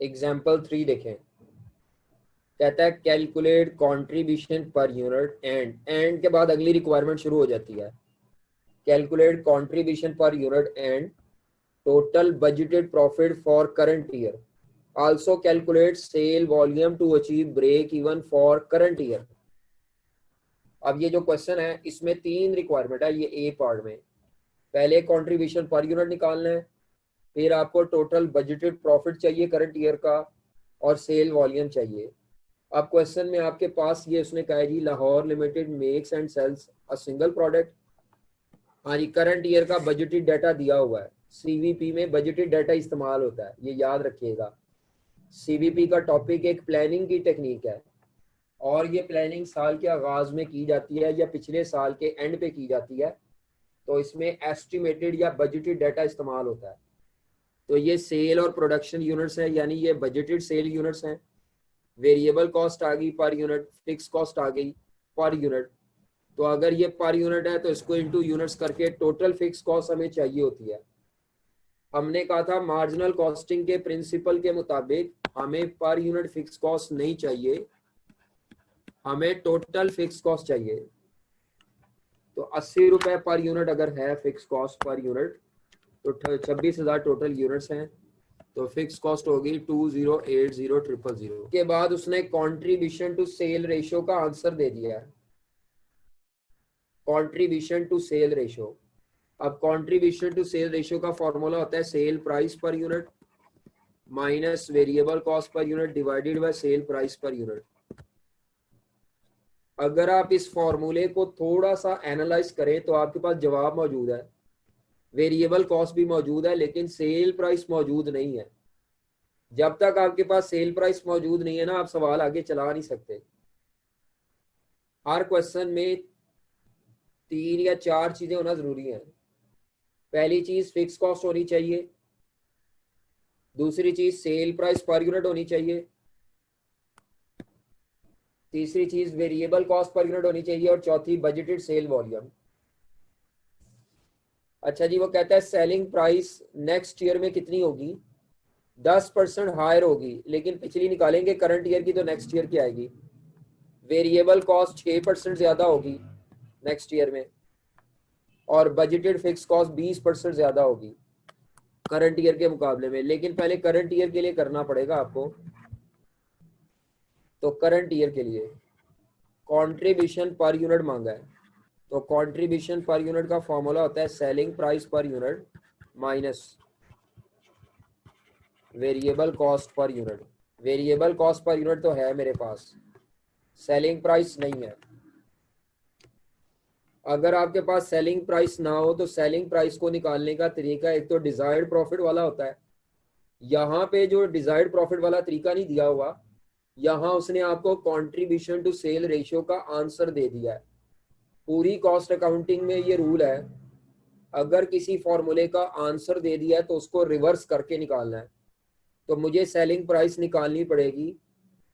Example 3 देखें, कहता है calculate contribution per unit and के बाद अगली रिक्वायरमेंट शुरू हो जाती है। Calculate contribution per unit and total budgeted profit for current year, also calculate sale volume to achieve break even for current year. अब ये जो क्वेश्चन है इसमें 3 रिक्वायरमेंट है, ये ए पार्ट में। पहले कंट्रीब्यूशन पर यूनिट निकालना है, फिर आपको टोटल बजटेड प्रॉफिट चाहिए करंट ईयर का, और सेल वॉल्यूम चाहिए। अब क्वेश्चन में आपके पास ये उसने कहा है जी Lahore limited makes and sells a single product. हाँ जी, करंट ईयर का बजटेड डाटा दिया हुआ है। सीवीपी में बजटेड डाटा इस्तेमाल होता है, ये याद रखिएगा। सीवीपी का टॉपिक एक प्लानिंग की टेक्निक है, और ये प्लानिंग साल के आगाज में की जाती है या पिछले साल के एंड पे की जाती है, तो इसमें एस्टिमेटेड या बजटेड डाटा इस्तेमाल होता है। तो ये सेल और प्रोडक्शन यूनिट्स हैं, यानी ये बजटेड सेल यूनिट्स हैं। वेरिएबल कॉस्ट आ गई पर यूनिट, फिक्स कॉस्ट आ गई पर यूनिट। तो अगर ये पर यूनिट है तो इसको इनटू यूनिट्स करके टोटल फिक्स कॉस्ट हमें चाहिए होती है। हमने कहा था मार्जिनल कॉस्टिंग के प्रिंसिपल के मुताबिक हमें पर यूनिट फिक्स कॉस्ट नहीं चाहिए, हमें टोटल फिक्स कॉस्ट चाहिए। तो 80 रुपए पर यूनिट अगर है फिक्स कॉस्ट पर यूनिट, तो 26,000 टोटल यूनिट्स हैं, तो फिक्स कॉस्ट होगी 2080,000। के बाद उसने कंट्रीब्यूशन टू सेल रेशियो का आंसर दे दिया है, कंट्रीब्यूशन टू सेल रेशियो। अब कंट्रीब्यूशन टू सेल रेशियो का फॉर्मूला होता है cell price per unit minus variable cost per unit divided by cell price per unit. अगर आप इस फॉर्मूले को थोड़ा सा एनालाइज करें तो आपके पास जवाब मौजूद है। वेरिएबल कॉस्ट भी मौजूद है लेकिन सेल प्राइस मौजूद नहीं है। जब तक आपके पास सेल प्राइस मौजूद नहीं है ना, आप सवाल आगे चला नहीं सकते। हर क्वेश्चन में 3 या 4 चीजें होना जरूरी है। पहली चीज फिक्स कॉस्ट होनी चाहिए, दूसरी चीज सेल प्राइस पर यूनिट होनी चाहिए, तीसरी चीज वेरिएबल कॉस्ट पर यूनिट होनी चाहिए, और चौथी बजटेड सेल वॉल्यूम। अच्छा जी, वो कहता है सेलिंग प्राइस नेक्स्ट ईयर में कितनी होगी, 10% हायर होगी, लेकिन पिछली निकालेंगे करंट ईयर की तो नेक्स्ट ईयर की आएगी। वेरिएबल कॉस्ट 6% ज्यादा होगी नेक्स्ट ईयर में, और बजटेड फिक्स कॉस्ट 20% ज्यादा होगी करंट ईयर के मुकाबले में। लेकिन पहले करंट ईयर के लिए करना पड़ेगा आपको। तो करंट ईयर के लिए कंट्रीब्यूशन पर यूनिट मांगा है, तो कंट्रीब्यूशन पर यूनिट का फॉर्मूला होता है selling price per unit minus variable cost per unit. Variable cost per unit तो है मेरे पास, सेलिंग प्राइस नहीं है। अगर आपके पास सेलिंग प्राइस ना हो तो सेलिंग प्राइस को निकालने का तरीका एक तो डिजायर्ड प्रॉफिट वाला होता है। यहाँ पे जो डिजायर्ड प्रॉफिट वाला तरीका नहीं दिया हुआ, यहाँ उसने आपको कंट्रीब्यूशन टू सेल रेशियो का आंसर दे दिया है। पूरी कॉस्ट अकाउंटिंग में ये रूल है, अगर किसी फॉर्मूले का आंसर दे दिया है तो उसको रिवर्स करके निकालना है। तो मुझे सेलिंग प्राइस निकालनी पड़ेगी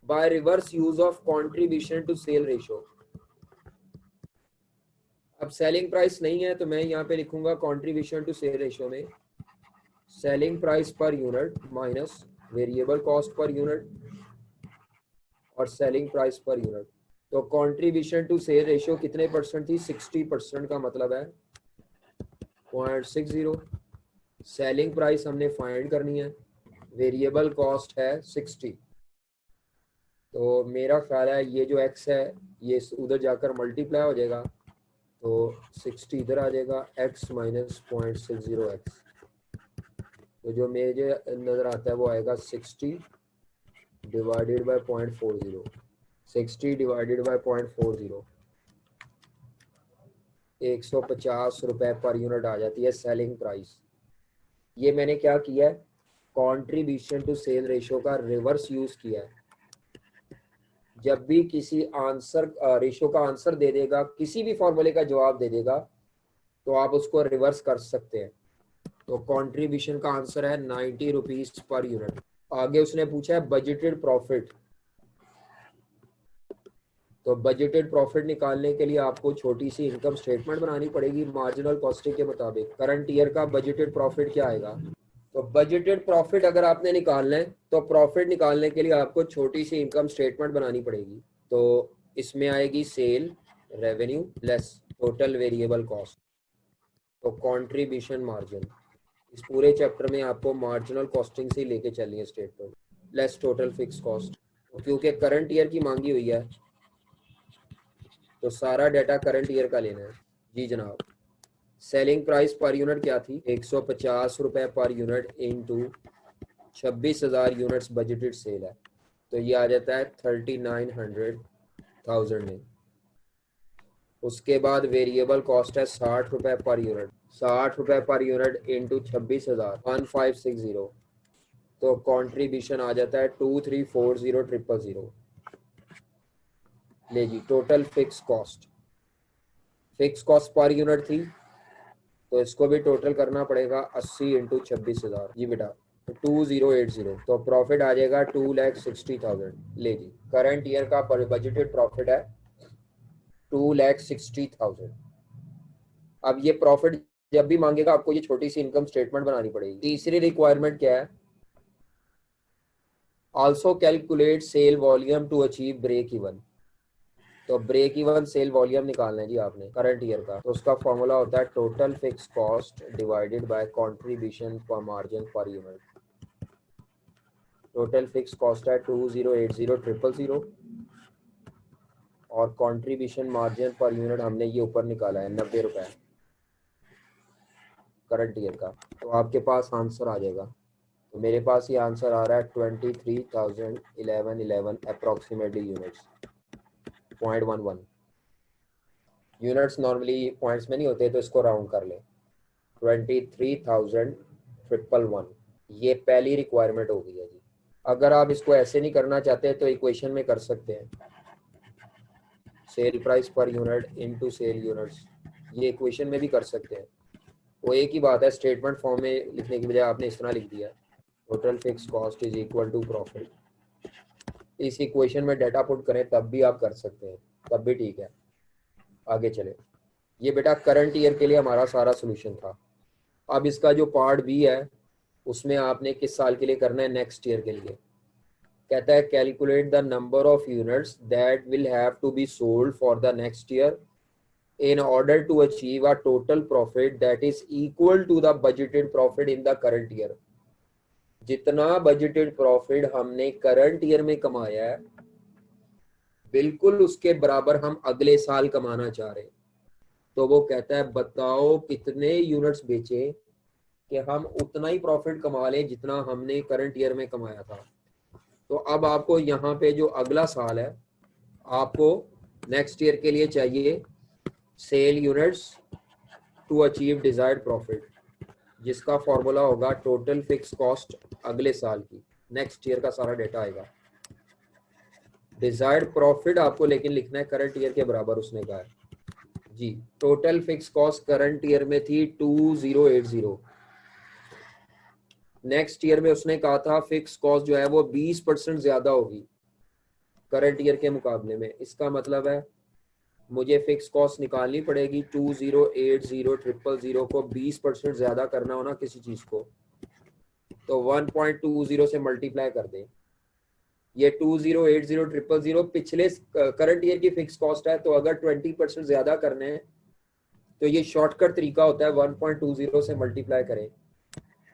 by reverse use of contribution to sale ratio. अब सेलिंग प्राइस नहीं है तो मैं यहाँ पे लिखूंगा कंट्रीब्यूशन टू सेल रेशियो में selling price per unit minus variable cost per unit और सेलिंग प्राइस पर यूनिट। तो कंट्रीब्यूशन टू सेल रेशियो कितने परसेंट थी, 60% का मतलब है 0.60। सेलिंग प्राइस हमने फाइंड करनी है, वेरिएबल कॉस्ट है 60। तो मेरा ख्याल है ये जो x है ये उधर जाकर मल्टीप्लाई हो जाएगा, तो 60 इधर आ जाएगा, x माइनस 0.60x। तो जो मुझे नज़र आता है वो आएगा 60 डिवाइडेड बाय 0.40। 60 डिवाइडेड बाय 0.40 150 रुपए पर यूनिट आ जाती है सेलिंग प्राइस। ये मैंने क्या किया है, कंट्रीब्यूशन टू सेल रेशियो का रिवर्स यूज किया है। जब भी किसी आंसर रेशियो का आंसर दे देगा, किसी भी फॉर्मूले का जवाब दे देगा, तो आप उसको रिवर्स कर सकते हैं। तो कंट्रीब्यूशन का आंसर है 90 रुपीज पर यूनिट। आगे उसने पूछा है बजटेड प्रॉफिट। तो बजटेड प्रॉफिट निकालने के लिए आपको छोटी सी इनकम स्टेटमेंट बनानी पड़ेगी मार्जिनल कॉस्टिंग के मुताबिक। करंट ईयर का बजटेड प्रॉफिट क्या आएगा, तो बजटेड प्रॉफिट अगर आपने निकालना है तो प्रॉफिट निकालने के लिए आपको छोटी सी इनकम स्टेटमेंट बनानी पड़ेगी। तो इसमें आएगी sale revenue less total variable cost, तो कंट्रीब्यूशन मार्जिन। इस पूरे चैप्टर में आपको मार्जिनल कॉस्टिंग से लेके चलनी है statement, less total fix cost. क्योंकि करंट ईयर की मांगी हुई है तो सारा डाटा करंट ईयर का लेना है। जी जनाब, सेलिंग प्राइस पर यूनिट क्या थी? 150 रुपए per unit into 26,000 units budgeted sale है, तो ये आ जाता है 39,100 में। उसके बाद वेरिएबल कॉस्ट है 60 रुपए पर यूनिट, 60 रुपए पर यूनिट इंटू 26,000 1560, तो कंट्रीब्यूशन आ जाता है 2340000। ले जी, total fix cost per unit थी तो इसको भी टोटल करना पड़ेगा 80 इंटू 26,000। जी बेटा 2080, तो प्रॉफिट आ जाएगा 2,60,000। ले जी, करंट ईयर का बजटेड प्रॉफिट है 2,60,000। अब ये प्रॉफिट जब भी मांगेगा आपको ये छोटी सी इनकम स्टेटमेंट बनानी पड़ेगी। तीसरी रिक्वायरमेंट क्या है? Also calculate sale volume to achieve break even. तो ब्रेक इवन सेल वॉल्यूम निकालना है जी आपने करंट ईयर का, तो उसका फॉर्मूला होता है total fix cost divided by contribution पर margin per unit. Total fix cost है 2,080000 और कंट्रीब्यूशन मार्जिन पर यूनिट हमने ये ऊपर निकाला है 90 रुपए करंट ईयर का, तो आपके पास आंसर आ जाएगा। तो मेरे पास ये आंसर आ रहा है 23,011 approximately units, 0.11 units. Normally points में नहीं होते तो इसको राउंड कर ले, 23,111। ये पहली रिक्वायरमेंट हो गई है जी। अगर आप इसको ऐसे नहीं करना चाहते तो इक्वेशन में कर सकते हैं, sale price per unit into sale units, ये इक्वेशन में भी कर सकते हैं। वो एक ही बात है, स्टेटमेंट फॉर्म में लिखने की बजाय आपने इस तरह लिख दिया, total fix cost is equal to profit. इस इक्वेशन में डाटा पुट करें तब भी आप कर सकते हैं, तब भी ठीक है। आगे चले, ये बेटा करंट ईयर के लिए हमारा सारा सोल्यूशन था। अब इसका जो पार्ट बी है उसमें आपने किस साल के लिए करना है? नेक्स्ट ईयर के लिए। कहता है calculate the number of units that will have to be sold for the next year in order to achieve a total profit that is equal to the budgeted profit in the current year। जितना budgeted profit हमने current year में कमाया है बिल्कुल उसके बराबर हम अगले साल कमाना चाह रहे हैं। तो वो कहता है बताओ कितने यूनिट्स बेचे कि हम उतना ही प्रॉफिट कमा लें जितना हमने करंट ईयर में कमाया था। तो अब आपको यहाँ पे जो अगला साल है आपको नेक्स्ट ईयर के लिए चाहिए sale units to achieve desired profit, जिसका फॉर्मूला होगा टोटल फिक्स कॉस्ट अगले साल की। नेक्स्ट ईयर का सारा डेटा आएगा। डिजायर्ड प्रॉफिट आपको लेकिन लिखना है करंट ईयर के बराबर, उसने कहा है जी। Total fix cost current year में थी 2080, नेक्स्ट ईयर में उसने कहा था फिक्स कॉस्ट जो है वो 20% ज्यादा होगी करंट ईयर के मुकाबले में। इसका मतलब है मुझे फिक्स कॉस्ट निकालनी पड़ेगी 208000 को 20% ज्यादा करना हो ना किसी चीज को, तो 1.20 से मल्टीप्लाई कर दें। ये 208000 पिछले करंट ईयर की फिक्स कॉस्ट है, तो अगर 20% ज्यादा करने हैं तो ये शॉर्टकट तरीका होता है 1.20 से मल्टीप्लाई करें।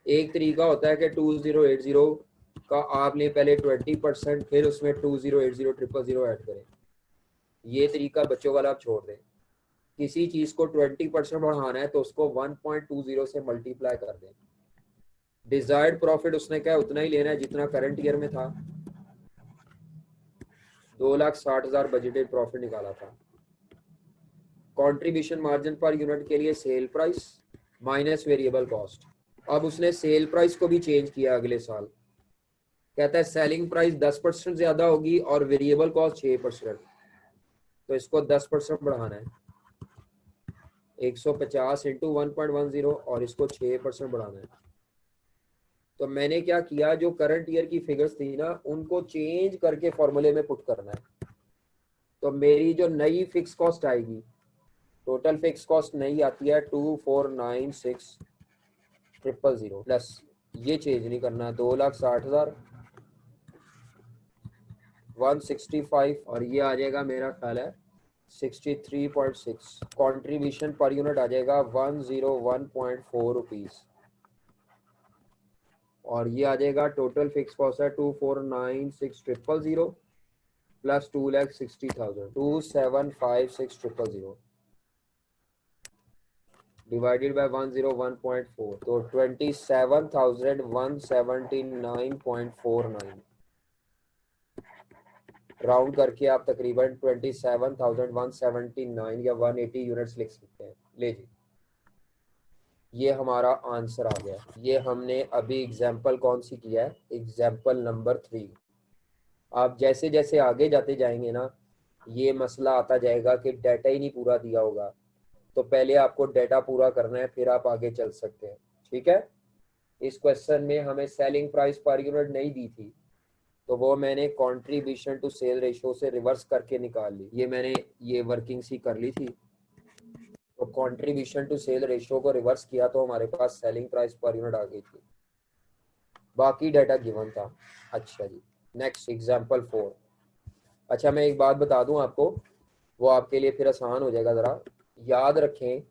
एक तरीका होता है कि 2080 का आप ले पहले 20% फिर उसमें 208000 ऐड करें। ये तरीका बच्चों वाला आप छोड़ दें। किसी चीज को 20% बढ़ाना है तो उसको 1.20 से मल्टीप्लाई कर दें। डिजायर्ड प्रॉफिट उसने क्या उतना ही लेना है जितना करंट ईयर में था। 2,60,000 बजटेड प्रॉफिट निकाला था। कंट्रीब्यूशन मार्जिन पर यूनिट के लिए sale price minus variable cost. अब उसने सेल प्राइस को भी चेंज किया अगले साल। कहता है सेलिंग प्राइस 10% ज्यादा होगी और वेरिएबल कॉस्ट 6%, तो इसको 10% बढ़ाना है। 150 इंटू 1.10 और इसको 6% बढ़ाना है। तो मैंने क्या किया, जो करंट ईयर की फिगर्स थी ना उनको चेंज करके फॉर्मूले में पुट करना है। तो मेरी जो नई फिक्स कॉस्ट आएगी, टोटल फिक्स कॉस्ट नई आती है 2496000 प्लस ये चेंज नहीं करना है। 2,60,000 165 और ये आ जाएगा मेरा ख्याल है 63.6। कंट्रीब्यूशन पर यूनिट आ जाएगा 101.4 रुपीज और ये आ जाएगा टोटल फिक्स कॉस्ट है 2,496,000 प्लस 2,60,000 2,756,000 डिवाइडेड बाय 101.4 तो 27,179.49 राउंड करके आप तकरीबन 27,179 या 180 यूनिट्स लिख सकते हैं। ले जी, ये हमारा आंसर आ गया। ये हमने अभी एग्जाम्पल कौन सी किया है, एग्जाम्पल नंबर 3। आप जैसे जैसे आगे जाते जाएंगे ना, ये मसला आता जाएगा कि डाटा ही नहीं पूरा दिया होगा, तो पहले आपको डाटा पूरा करना है, फिर आप आगे चल सकते हैं। ठीक है, इस क्वेश्चन में हमें सेलिंग प्राइस पर यूनिट नहीं दी थी, तो वो मैंने कंट्रीब्यूशन टू सेल रेशो से रिवर्स करके निकाल ली। ये मैंने ये वर्किंग सी कर ली थी, तो कंट्रीब्यूशन टू सेल रेशो को रिवर्स किया तो हमारे पास सेलिंग प्राइस पर यूनिट आ गई थी, बाकी डाटा गिवन था। अच्छा जी, नेक्स्ट एग्जांपल 4। अच्छा, मैं एक बात बता दूं आपको, वो आपके लिए फिर आसान हो जाएगा। ज़रा याद रखें,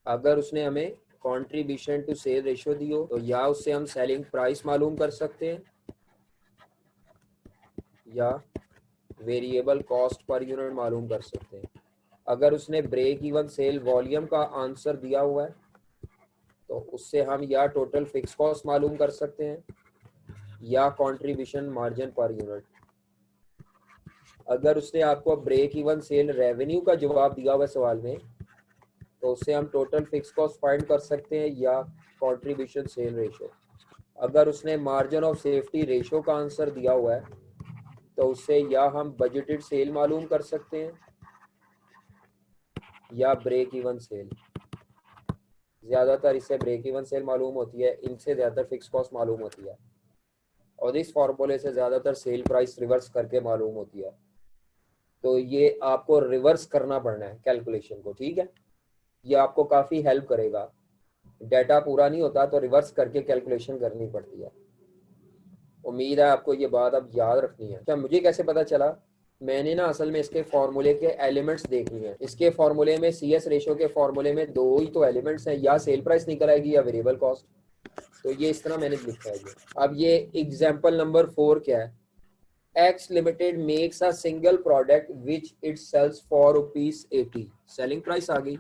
अगर उसने हमें कंट्रीब्यूशन टू सेल रेशो दी हो तो या उससे हम सेलिंग प्राइस मालूम कर सकते हैं या वेरिएबल कॉस्ट पर यूनिट मालूम कर सकते हैं। अगर उसने ब्रेक इवन सेल वॉल्यूम का आंसर दिया हुआ है तो उससे हम या टोटल फिक्स कॉस्ट मालूम कर सकते हैं या कंट्रीब्यूशन मार्जिन पर यूनिट। अगर उसने आपको ब्रेक इवन सेल रेवेन्यू का जवाब दिया हुआ है सवाल में, तो उससे हम टोटल फिक्स कॉस्ट फाइंड कर सकते हैं या कंट्रीब्यूशन सेल रेशो। अगर उसने मार्जिन ऑफ सेफ्टी रेशो का आंसर दिया हुआ है तो उससे या हम बजटेड सेल मालूम कर सकते हैं या ब्रेक इवन सेल। ज़्यादातर इससे ब्रेक इवन सेल मालूम होती है, इनसे ज़्यादातर फिक्स कॉस्ट मालूम होती है, और इस फॉर्मूले से ज़्यादातर सेल प्राइस रिवर्स करके मालूम होती है। तो ये आपको रिवर्स करना पड़ना है कैलकुलेशन को। ठीक है, ये आपको काफ़ी हेल्प करेगा। डाटा पूरा नहीं होता तो रिवर्स करके कैलकुलेशन करनी पड़ती है। उम्मीद है आपको ये बात अब याद रखनी है। क्या मुझे कैसे पता चला, मैंने ना असल में इसके फॉर्मूले के एलिमेंट्स देख लिए हैं। इसके फॉर्मूले में CS रेशो के फॉर्मूले में दो ही तो एलिमेंट्स हैं, या सेल प्राइस निकल आएगी या वेरिएबल कॉस्ट। तो ये इस तरह मैंने लिखा है। अब ये एग्जाम्पल नंबर 4 क्या है, X Limited makes a single product which it sells for ₹80। Selling price आ गई,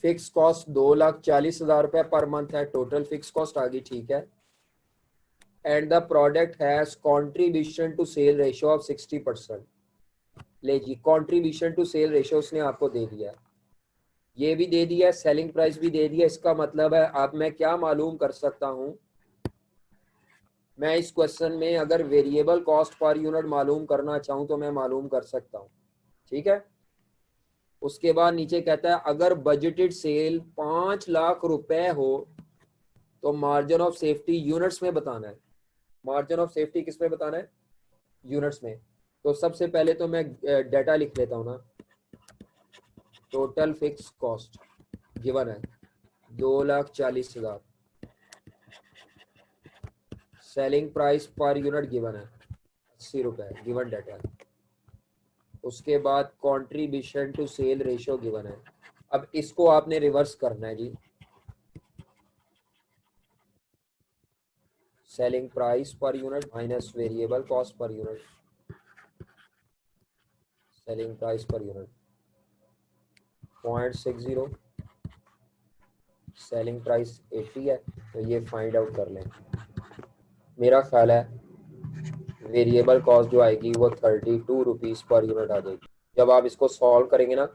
फिक्स कॉस्ट 2,40,000 रुपये पर मंथ है, टोटल फिक्स कॉस्ट आ गई। ठीक है, and the product has contribution to sale ratio of 60%। ले जी, कंट्रीब्यूशन टू सेल रेशियो उसने आपको दे दिया, ये भी दे दिया, सेलिंग प्राइस भी दे दिया। इसका मतलब है अब मैं क्या मालूम कर सकता हूं, मैं इस क्वेश्चन में अगर वेरिएबल कॉस्ट पर यूनिट मालूम करना चाहूं तो मैं मालूम कर सकता हूं। ठीक है, उसके बाद नीचे कहता है अगर बजटेड सेल 5 लाख रुपए हो तो मार्जिन ऑफ सेफ्टी यूनिट्स में बताना है। मार्जिन ऑफ सेफ्टी किस में बताना है, यूनिट्स में। तो सबसे पहले तो मैं डाटा लिख लेता हूं ना, टोटल फिक्स कॉस्ट गिवन है 2,40,000, selling price per unit given है 80 रुपए, गिवन डाटा। उसके बाद contribution to sale ratio given है। अब इसको आपने रिवर्स करना है जी, selling price per unit minus variable cost per unit, selling price per unit 0.60, selling price 80 है, तो ये फाइंड आउट कर लें। मेरा ख्याल है वेरिएबल कॉस्ट जो आएगी वो 32 रुपीज़ पर यूनिट आ जाएगी। जब आप इसको सॉल्व करेंगे ना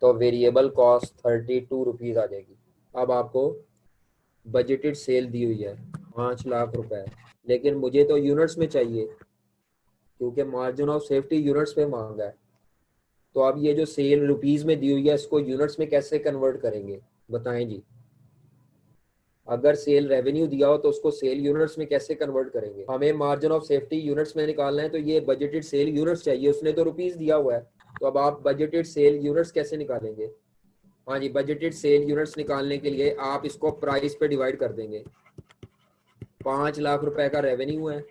तो वेरिएबल कॉस्ट 32 रुपीज़ आ जाएगी। अब आपको बजटेड सेल दी हुई है 5 लाख रुपए, लेकिन मुझे तो यूनिट्स में चाहिए क्योंकि मार्जिन ऑफ सेफ्टी यूनिट्स पे मांगा है। तो अब ये जो सेल रुपीज़ में दी हुई है इसको यूनिट्स में कैसे कन्वर्ट करेंगे, बताएं जी। अगर सेल रेवेन्यू दिया हो तो उसको सेल यूनिट्स में कैसे कन्वर्ट करेंगे। हमें मार्जिन ऑफ सेफ्टी यूनिट्स में निकालना है, तो ये बजटेड सेल यूनिट्स चाहिए, उसने तो रुपीज़ दिया हुआ है। तो अब आप बजटेड सेल यूनिट्स कैसे निकालेंगे। हाँ जी, बजटेड सेल यूनिट्स निकालने के लिए आप इसको प्राइस पे डिवाइड कर देंगे। 5 लाख रुपए का रेवेन्यू है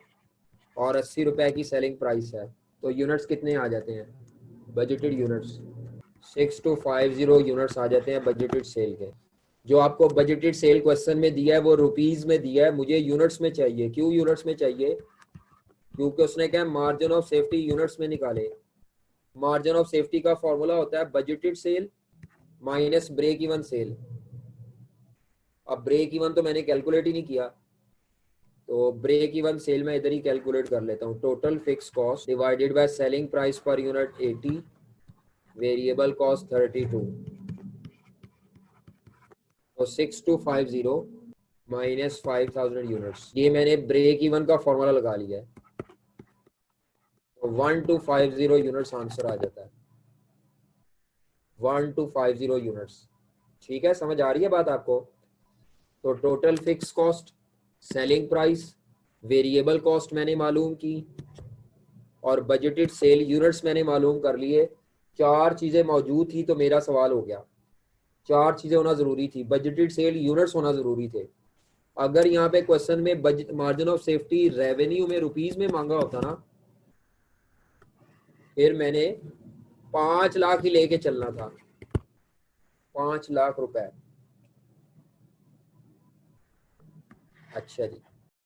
और 80 रुपए की सेलिंग प्राइस है, तो यूनिट्स कितने आ जाते हैं बजटेड यूनिट्स? 6250 यूनिट्स आ जाते हैं बजटेड सेल के। जो आपको बजटेड सेल क्वेश्चन में दिया है वो रुपीज में दिया है, मुझे यूनिट्स में चाहिए। क्यों यूनिट्स में चाहिए? क्योंकि उसने क्या मार्जिन ऑफ सेफ्टी यूनिट्स में निकाले। मार्जिन ऑफ सेफ्टी का फॉर्मूला होता है budgeted sale minus break even sale. अब ब्रेक इवन तो मैंने कैलकुलेट ही नहीं किया, तो ब्रेक इवन सेल में इधर ही कैलकुलेट कर लेता हूँ। Total fix cost divided by selling price per unit 80, variable cost 32, तो 6250 माइनस 5000 यूनिट्स। ये मैंने ब्रेक इवन का फॉर्मूला लगा लिया है, तो 1250 यूनिट्स आंसर आ जाता है। 1250 यूनिट्स। ठीक है, समझ आ रही है बात आपको? तो total fix cost, selling price, variable cost मैंने मालूम की और बजटेड सेल यूनिट्स मैंने मालूम कर लिए। 4 चीजें मौजूद थी तो मेरा सवाल हो गया। 4 चीजें होना जरूरी थी, बजटेड सेल यूनिट्स होना जरूरी थे। अगर यहाँ पे क्वेश्चन में budget margin of safety revenue में रुपीज में मांगा होता ना, फिर मैंने 5 लाख ही लेके चलना था, 5 लाख रुपए। अच्छा जी,